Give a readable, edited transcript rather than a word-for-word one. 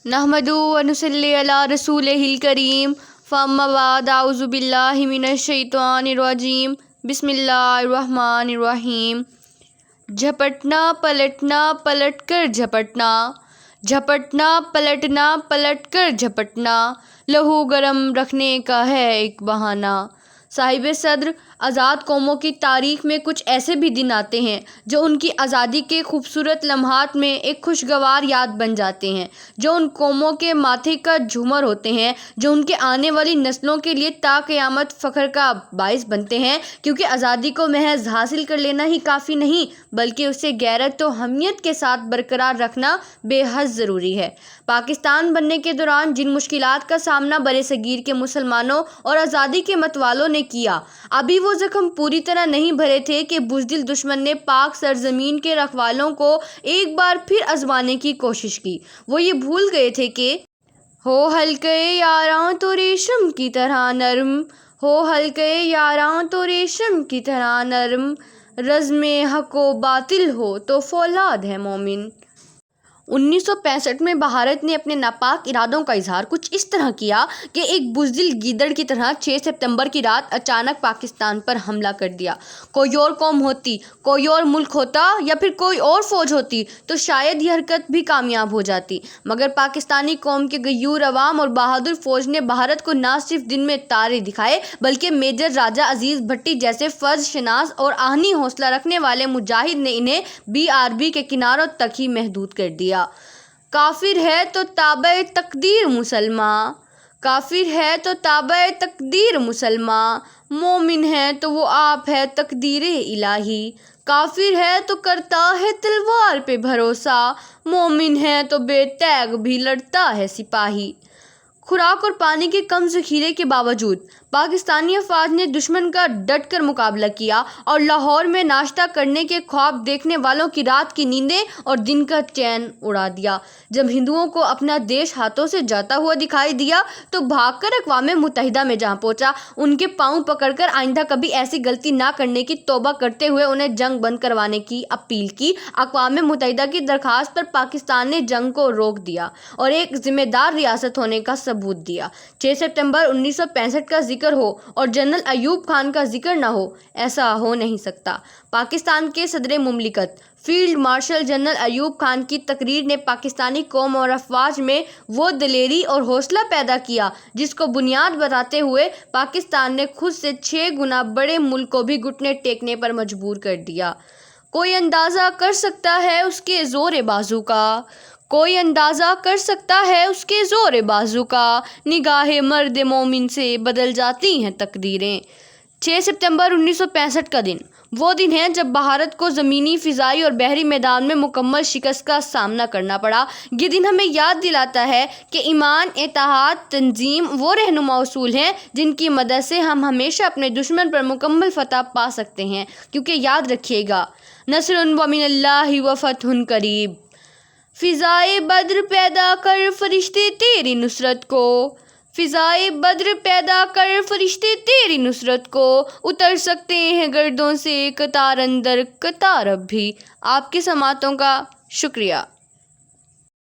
نحمدہ و نصلی علی رسولہ کریم فاما بعد اعوذ باللہ من الشیطان الرجیم بسم اللہ الرحمن الرحیم۔ جھپٹنا پلٹنا پلٹ کر جھپٹنا، جھپٹنا پلٹنا پلٹ کر جھپٹنا، لہو گرم رکھنے کا ہے ایک بہانہ۔ صاحب صدر، آزاد قوموں کی تاریخ میں کچھ ایسے بھی دن آتے ہیں جو ان کی آزادی کے خوبصورت لمحات میں ایک خوشگوار یاد بن جاتے ہیں، جو ان قوموں کے ماتھے کا جھومر ہوتے ہیں، جو ان کے آنے والی نسلوں کے لیے تا قیامت فخر کا باعث بنتے ہیں، کیونکہ آزادی کو محض حاصل کر لینا ہی کافی نہیں بلکہ اسے غیرت و حمیت کے ساتھ برقرار رکھنا بے حد ضروری ہے۔ پاکستان بننے کے دوران جن مشکلات کا سامنا برصغیر کے مسلمانوں اور آزادی کے متوالوں نے کیا، ابھی وہ زخم پوری طرح نہیں بھرے تھے کہ بزدل دشمن نے پاک سرزمین کے رکھوالوں کو ایک بار پھر آزمانے کی کوشش کی۔ وہ یہ بھول گئے تھے کہ ہو حلقۂ یاراں تو ریشم کی طرح نرم، ہو حلقۂ یاراں تو ریشم کی طرح نرم، رزم حق و باطل ہو تو فولاد ہے مومن۔ 1965 میں بھارت نے اپنے ناپاک ارادوں کا اظہار کچھ اس طرح کیا کہ ایک بزدل گیدڑ کی طرح 6 ستمبر کی رات اچانک پاکستان پر حملہ کر دیا۔ کوئی اور قوم ہوتی، کوئی اور ملک ہوتا یا پھر کوئی اور فوج ہوتی تو شاید یہ حرکت بھی کامیاب ہو جاتی، مگر پاکستانی قوم کے غیور عوام اور بہادر فوج نے بھارت کو نہ صرف دن میں تارے دکھائے بلکہ میجر راجہ عزیز بھٹی جیسے فرض شناس اور آہنی حوصلہ رکھنے والے مجاہد نے انہیں BRB کے کناروں تک ہی محدود کر دیا۔ کافر ہے تو تابع تقدیر مسلماں، کافر ہے تو تابع تقدیر مسلماں، مومن ہے تو وہ آپ ہے تقدیر الہی۔ کافر ہے تو کرتا ہے تلوار پہ بھروسہ، مومن ہے تو بے تیغ بھی لڑتا ہے سپاہی۔ خوراک اور پانی کے کم ذخیرے کے باوجود پاکستانی افواج نے دشمن کا ڈٹ کر مقابلہ کیا اور لاہور میں ناشتہ کرنے کے خواب دیکھنے والوں کی رات کی نیندیں اور دن کا چین اڑا دیا۔ جب ہندوؤں کو اپنا دیش ہاتھوں سے جاتا ہوا دکھائی دیا تو بھاگ کر اقوام متحدہ میں جا پہنچا، ان کے پاؤں پکڑ کر آئندہ کبھی ایسی غلطی نہ کرنے کی توبہ کرتے ہوئے انہیں جنگ بند کروانے کی اپیل کی۔ اقوام متحدہ کی درخواست پر پاکستان نے جنگ کو روک دیا اور ایک ذمہ دار ریاست ہونے کا ثبوت دیا۔ 6 ستمبر 1965 کا ذکر ہو اور جنرل ایوب خان کا ذکر نہ ہو، ایسا ہو نہیں سکتا۔ پاکستان کے صدر مملکت field marshal general Ayub Khan کی تقریر نے پاکستانی قوم اور افواج میں وہ دلیری اور حوصلہ پیدا کیا جس کو بنیاد بتاتے ہوئے پاکستان نے خود سے 6 گنا بڑے ملک کو بھی گھٹنے ٹیکنے پر مجبور کر دیا۔ کوئی اندازہ کر سکتا ہے اس کے زور بازو کا، کوئی اندازہ کر سکتا ہے اس کے زور بازو کا، نگاہ مرد مومن سے بدل جاتی ہیں تقدیریں۔ 6 ستمبر 1965 کا دن وہ دن ہے جب بھارت کو زمینی، فضائی اور بحری میدان میں مکمل شکست کا سامنا کرنا پڑا۔ یہ دن ہمیں یاد دلاتا ہے کہ ایمان، اتحاد، تنظیم وہ رہنما اصول ہیں جن کی مدد سے ہم ہمیشہ اپنے دشمن پر مکمل فتح پا سکتے ہیں، کیونکہ یاد رکھیے گا، نصر ومن اللہ و فتح قریب۔ فضائے بدر پیدا کر فرشتے تیری نصرت کو، فضائے بدر پیدا کر فرشتے تیری نصرت کو، اتر سکتے ہیں گردوں سے قطار اندر قطار اب بھی۔ آپ کی سماعتوں کا شکریہ۔